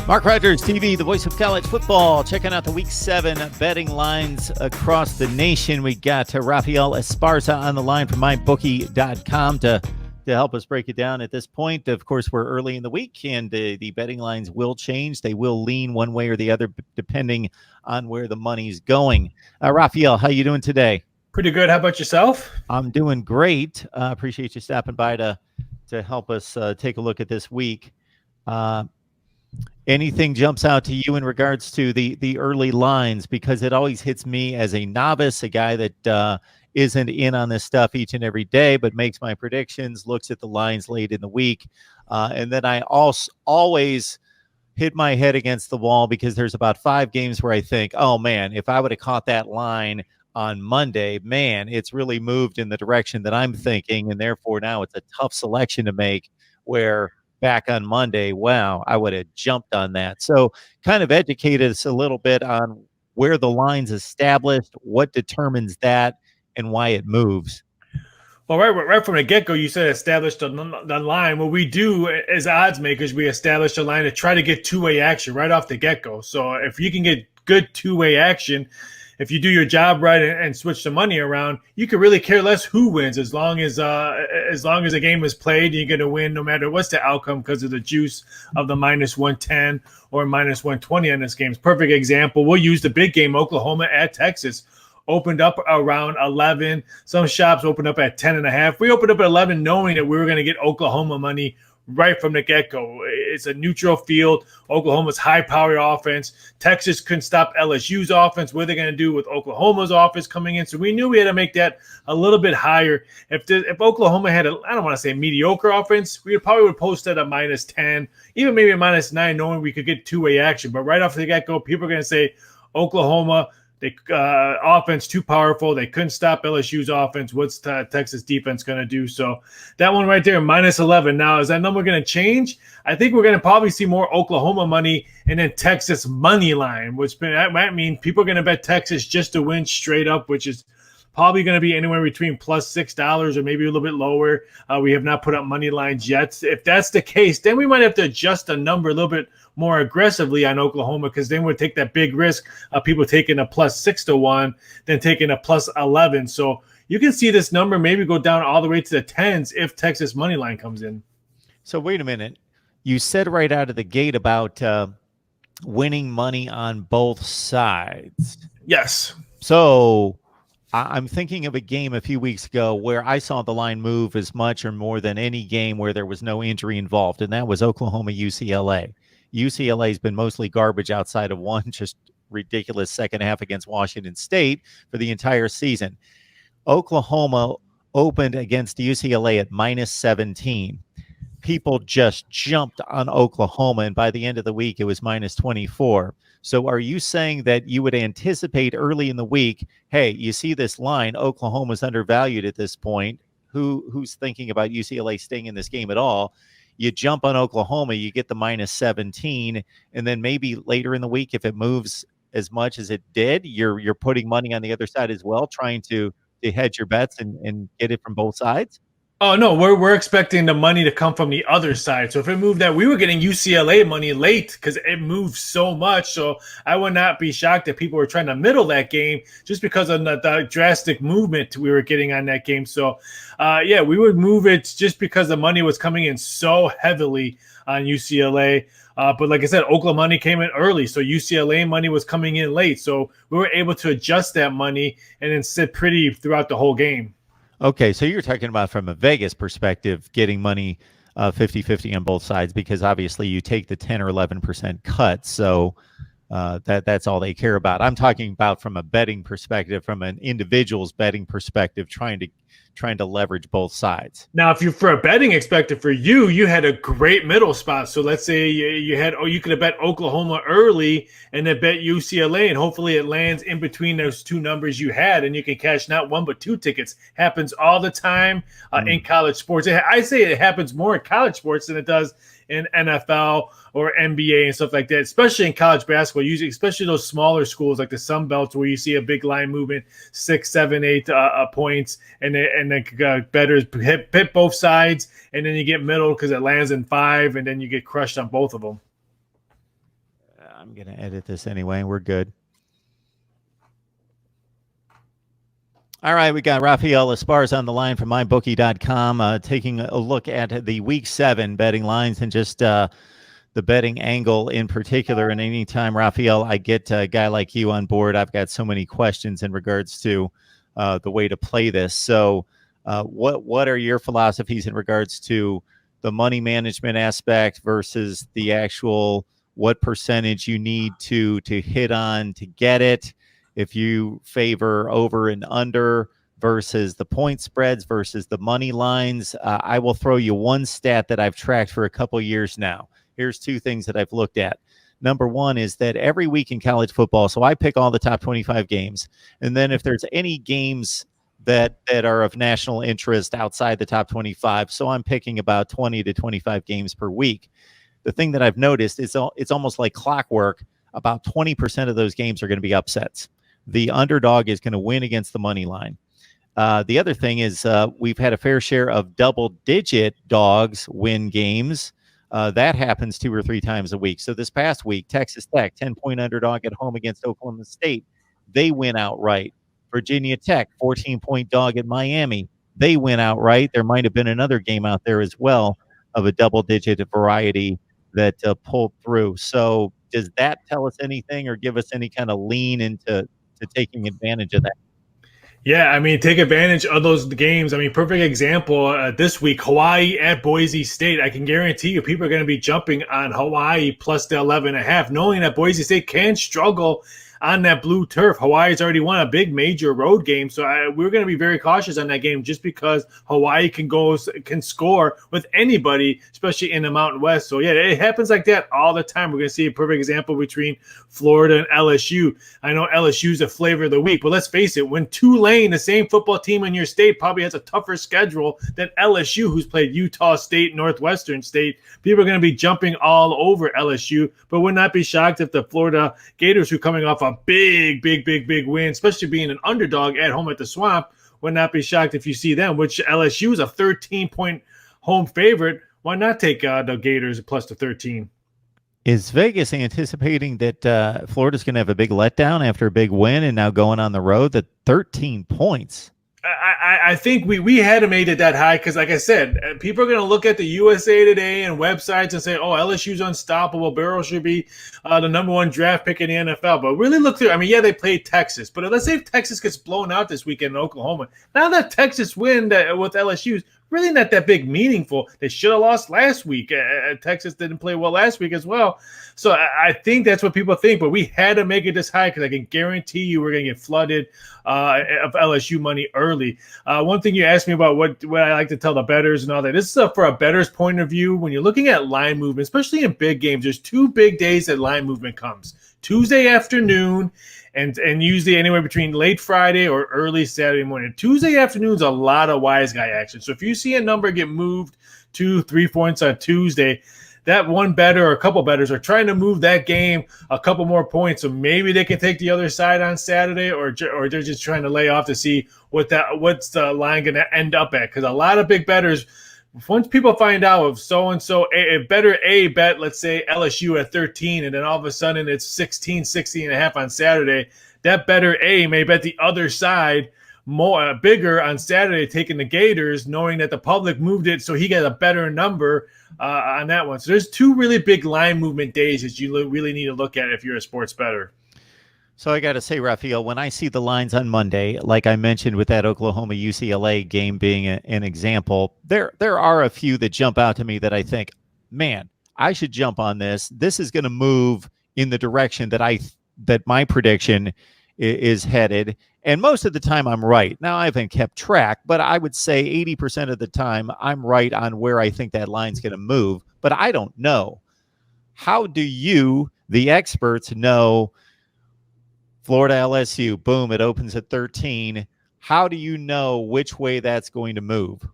Mark Rogers TV, the voice of college football. Checking out the Week 7 betting lines across the nation. We got Rafael Esparza on the line from mybookie.com to help us break it down at this point. Of course, we're early in the week, and the betting lines will change. They will lean one way or the other, depending on where the money's going. Rafael, how you doing today? Pretty good. How about yourself? I'm doing great. Appreciate you stopping by to help us take a look at this week. Anything jumps out to you in regards to the early lines? Because it always hits me as a novice, a guy that isn't in on this stuff each and every day, but makes my predictions, looks at the lines late in the week. And then I also always hit my head against the wall because there's about 5 games where I think, oh, man, if I would have caught that line on Monday, man, it's really moved in the direction that I'm thinking. And therefore, now it's a tough selection to make where back on Monday, wow, I would have jumped on that. So kind of educate us a little bit on where the line's established, what determines that, and why it moves. Well, right from the get-go, you said establish the line. What we do as odds makers, we establish a line to try to get two-way action right off the get-go. So if you can get good two-way action, if you do your job right and switch the money around, you can really care less who wins as long as the game is played. You're going to win no matter what's the outcome because of the juice of the minus 110 or minus 120 on this game. Perfect example. We'll use the big game, Oklahoma at Texas. Opened up around 11. Some shops opened up at 10.5. We opened up at 11 knowing that we were going to get Oklahoma money right from the get-go. It's a neutral field. Oklahoma's high-powered offense. Texas couldn't stop LSU's offense. What are they going to do with Oklahoma's offense coming in? So we knew we had to make that a little bit higher. If Oklahoma had I don't want to say mediocre offense, we probably would post at a minus 10, even maybe a minus 9, knowing we could get two-way action. But right off the get-go, people are going to say Oklahoma – offense too powerful. They couldn't stop LSU's offense. What's Texas defense going to do? So that one right there, minus 11. Now, is that number going to change? I think we're going to probably see more Oklahoma money and then Texas money line, which might mean people are going to bet Texas just to win straight up, which is probably going to be anywhere between plus $6 or maybe a little bit lower. We have not put up money lines yet. If that's the case, then we might have to adjust the number a little bit more aggressively on Oklahoma, because then we'll take that big risk of people taking a plus 6 to 1, then taking a plus 11. So you can see this number maybe go down all the way to the 10s if Texas money line comes in. So wait a minute. You said right out of the gate about winning money on both sides. Yes. So I'm thinking of a game a few weeks ago where I saw the line move as much or more than any game where there was no injury involved, and that was Oklahoma-UCLA. UCLA's been mostly garbage outside of one just ridiculous second half against Washington State for the entire season. Oklahoma opened against UCLA at minus 17. People just jumped on Oklahoma, and by the end of the week, it was minus 24. So are you saying that you would anticipate early in the week, hey, you see this line, Oklahoma's undervalued at this point. Who's thinking about UCLA staying in this game at all? You jump on Oklahoma, you get the minus 17, and then maybe later in the week, if it moves as much as it did, you're putting money on the other side as well, trying to hedge your bets and get it from both sides? Oh, no, we're expecting the money to come from the other side. So if it moved that, we were getting UCLA money late because it moved so much. So I would not be shocked if people were trying to middle that game just because of the drastic movement we were getting on that game. So, we would move it just because the money was coming in so heavily on UCLA. But like I said, Oklahoma money came in early, so UCLA money was coming in late. So we were able to adjust that money and then sit pretty throughout the whole game. Okay, so you're talking about from a Vegas perspective, getting money 50-50 on both sides, because obviously you take the 10 or 11% cut, so that's all they care about. I'm talking about from a betting perspective, from an individual's betting perspective, trying to leverage both sides. Now, if you're for a betting expected for you had a great middle spot. So let's say you could have bet Oklahoma early and then bet UCLA, and hopefully it lands in between those two numbers you had, and you can cash not one but two tickets. Happens all the time in college sports. I say it happens more in college sports than it does in NFL or NBA and stuff like that, especially in college basketball, usually, especially those smaller schools like the Sun Belt, where you see a big line movement, 6, 7, 8 points, and then bettors hit both sides, and then you get middle because it lands in 5, and then you get crushed on both of them. I'm going to edit this anyway. We're good. All right, we got Rafael Esparza on the line from mybookie.com, taking a look at the Week 7 betting lines and just the betting angle in particular. And anytime, Rafael, I get a guy like you on board, I've got so many questions in regards to the way to play this. So what are your philosophies in regards to the money management aspect versus the actual what percentage you need to hit on to get it? If you favor over and under versus the point spreads versus the money lines, I will throw you one stat that I've tracked for a couple years now. Here's two things that I've looked at. Number one is that every week in college football, so I pick all the top 25 games. And then if there's any games that are of national interest outside the top 25, so I'm picking about 20 to 25 games per week. The thing that I've noticed is it's almost like clockwork. About 20% of those games are going to be upsets. The underdog is going to win against the money line. The other thing is we've had a fair share of double-digit dogs win games. That happens 2 or 3 times a week. So this past week, Texas Tech, 10-point underdog at home against Oklahoma State. They win outright. Virginia Tech, 14-point dog at Miami. They win outright. There might have been another game out there as well of a double-digit variety that pulled through. So does that tell us anything or give us any kind of lean into taking advantage of that? Yeah, I mean, take advantage of those games. I mean, perfect example this week, Hawaii at Boise State. I can guarantee you people are going to be jumping on Hawaii plus the 11.5, knowing that Boise State can struggle on that blue turf. Hawaii's already won a big major road game, so we're going to be very cautious on that game just because Hawaii can score with anybody, especially in the Mountain West. So, yeah, it happens like that all the time. We're going to see a perfect example between Florida and LSU. I know LSU's a flavor of the week, but let's face it, when Tulane, the same football team in your state, probably has a tougher schedule than LSU, who's played Utah State, Northwestern State, people are going to be jumping all over LSU, but would not be shocked if the Florida Gators, who are coming off a big win, especially being an underdog at home at the Swamp, would not be shocked if you see them, which LSU is a 13-point home favorite. Why not take the Gators plus the 13? Is Vegas anticipating that Florida's going to have a big letdown after a big win and now going on the road? That 13 points. I think we had to made it that high because, like I said, people are going to look at the USA Today and websites and say, oh, LSU's unstoppable. Burrow should be the number 1 draft pick in the NFL. But really look through. I mean, yeah, they played Texas. But let's say if Texas gets blown out this weekend in Oklahoma. Now that Texas win with LSU's really not that big meaningful. They should have lost last week. Texas didn't play well last week as well. So I think that's what people think. But we had to make it this high because I can guarantee you we're going to get flooded of LSU money early. One thing you asked me about what I like to tell the bettors and all that. This is for a bettor's point of view. When you're looking at line movement, especially in big games, there's 2 big days that line movement comes. Tuesday afternoon and usually anywhere between late Friday or early Saturday morning. Tuesday afternoon's a lot of wise guy action. So if you see a number get moved 2-3 points on Tuesday, that one bettor or a couple bettors are trying to move that game a couple more points. So maybe they can take the other side on Saturday, or they're just trying to lay off to see what's the line going to end up at. Because a lot of big bettors, once people find out if so-and-so, if better A bet, let's say LSU at 13, and then all of a sudden it's 16.5 on Saturday, that better A may bet the other side more bigger on Saturday, taking the Gators, knowing that the public moved it, so he got a better number on that one. So there's 2 really big line movement days that you really need to look at if you're a sports bettor. So I got to say, Rafael, when I see the lines on Monday, like I mentioned with that Oklahoma UCLA game being an example, there are a few that jump out to me that I think, man, I should jump on this. This is going to move in the direction that my prediction is headed. And most of the time I'm right. Now, I haven't kept track, but I would say 80% of the time I'm right on where I think that line's going to move, but I don't know. How do you, the experts, know Florida LSU, boom, it opens at 13. How do you know which way that's going to move?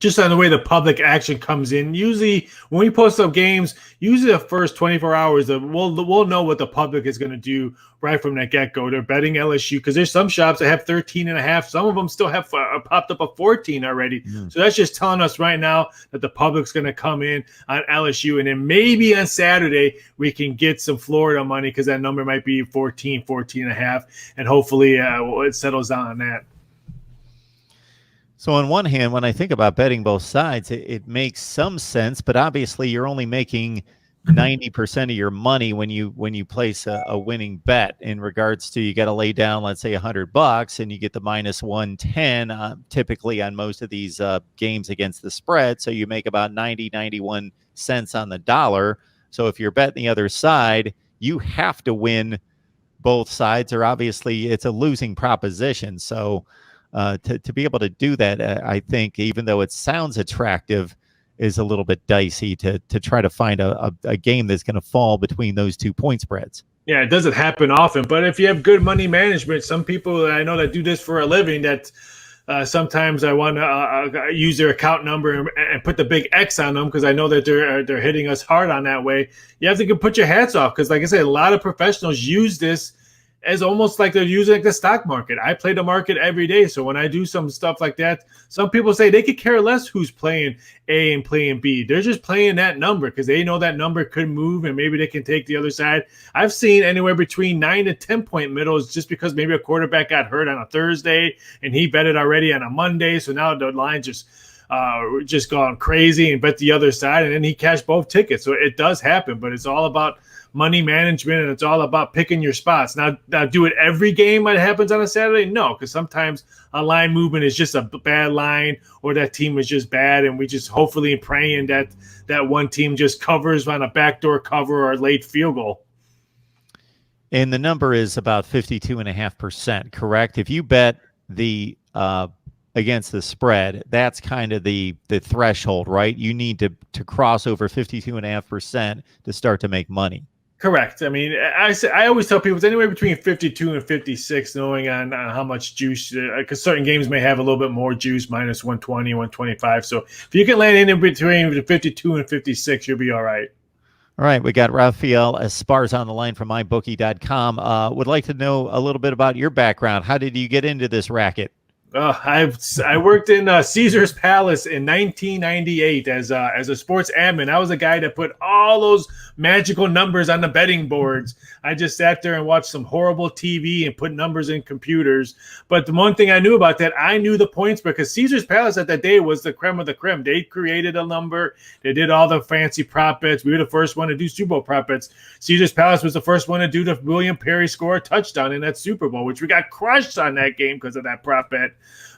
just on the way the public action comes in. Usually when we post up games, usually the first 24 hours, we'll know what the public is going to do right from that get-go. They're betting LSU because there's some shops that have 13.5. Some of them still have popped up a 14 already. So that's just telling us right now that the public's going to come in on LSU. And then maybe on Saturday we can get some Florida money because that number might be 14.5. And hopefully it settles down on that. So on one hand, when I think about betting both sides, it makes some sense, but obviously you're only making 90% of your money when you place a winning bet. In regards to, you got to lay down, let's say $100, and you get the minus 110 typically on most of these games against the spread. So you make about 91 cents on the dollar. So if you're betting the other side, you have to win both sides, or obviously it's a losing proposition. So to be able to do that, I think, even though it sounds attractive, is a little bit dicey to try to find a game that's going to fall between those 2 point spreads. Yeah, it doesn't happen often, but if you have good money management, some people I know that do this for a living, that sometimes I want to use their account number and put the big X on them because I know that they're hitting us hard on that way. You have to put your hats off because, like I said, a lot of professionals use this as almost like they're using the stock market. I play the market every day. So when I do some stuff like that, some people say they could care less who's playing A and playing B. They're just playing that number because they know that number could move and maybe they can take the other side. I've seen anywhere between 9 to 10 point middles just because maybe a quarterback got hurt on a Thursday and he betted already on a Monday. So now the line just gone crazy and bet the other side, and then he cashed both tickets. So it does happen, but it's all about money management, and it's all about picking your spots. Now do it every game that happens on a Saturday? No, because sometimes a line movement is just a bad line, or that team is just bad, and we just hopefully praying that one team just covers on a backdoor cover or a late field goal. And the number is about 52.5%, correct? If you bet the against the spread, that's kind of the threshold, right? You need to cross over 52.5% to start to make money. Correct. I mean, I always tell people it's anywhere between 52 and 56, knowing on how much juice, because certain games may have a little bit more juice, minus 120, 125. So if you can land in between 52 and 56, you'll be all right. All right, we got Rafael Esparza on the line from mybookie.com. Would like to know a little bit about your background. How did you get into this racket? I worked in Caesar's Palace in 1998 as a sports admin. I was a guy that put all those magical numbers on the betting boards. I just sat there and watched some horrible TV and put numbers in computers. But the one thing I knew about that, I knew the points, because Caesar's Palace at that day was the creme of the creme. They created a number. They did all the fancy prop bets. We were the first one to do Super Bowl prop bets. Caesar's Palace was the first one to do the William Perry score a touchdown in that Super Bowl, which we got crushed on that game because of that prop bet.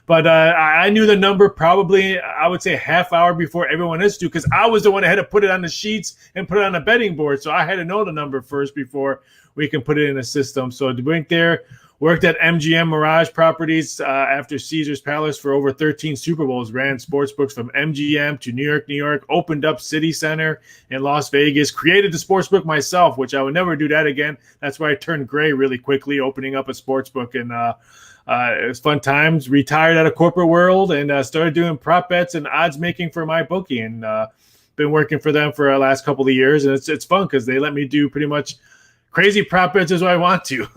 But I knew the number probably, I would say, a half hour before everyone else do, because I was the one that had to put it on the sheets and put it on the betting board. So I had to know the number first before we can put it in the system. So I went there, worked at MGM Mirage Properties after Caesar's Palace for over 13 Super Bowls, ran sportsbooks from MGM to New York, opened up City Center in Las Vegas, created the sportsbook myself, which I would never do that again. That's why I turned gray really quickly, opening up a sportsbook. And it was fun times. Retired out of corporate world and started doing prop bets and odds making for MyBookie, and been working for them for the last couple of years. And it's fun because they let me do pretty much crazy prop bets as I want to.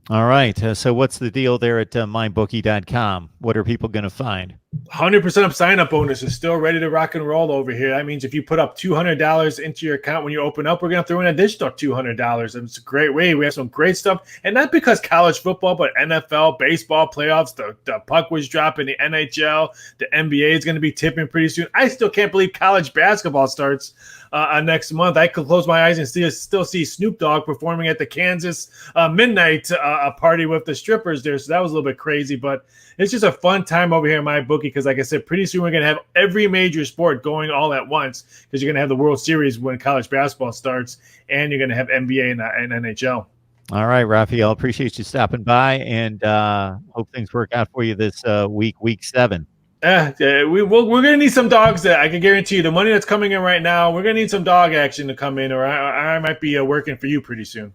All right. So what's the deal there at mybookie.com? What are people going to find? 100% up sign-up bonus is still ready to rock and roll over here. That means if you put up $200 into your account when you open up, we're going to throw in an additional $200. And it's a great way. We have some great stuff. And not because college football, but NFL, baseball playoffs, the puck was dropping, the NHL, the NBA is going to be tipping pretty soon. I still can't believe college basketball starts next month. I could close my eyes and still see Snoop Dogg performing at the Kansas midnight party with the strippers there. So that was a little bit crazy, but it's just a fun time over here in MyBookie because, like I said, pretty soon we're going to have every major sport going all at once, because you're going to have the World Series when college basketball starts, and you're going to have NBA and NHL. All right, Rafael, appreciate you stopping by, and hope things work out for you this week 7. We're going to need some dogs. That I can guarantee you, the money that's coming in right now, we're going to need some dog action to come in, or I might be working for you pretty soon.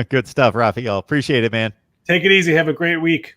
Good stuff, Rafael. Appreciate it, man. Take it easy. Have a great week.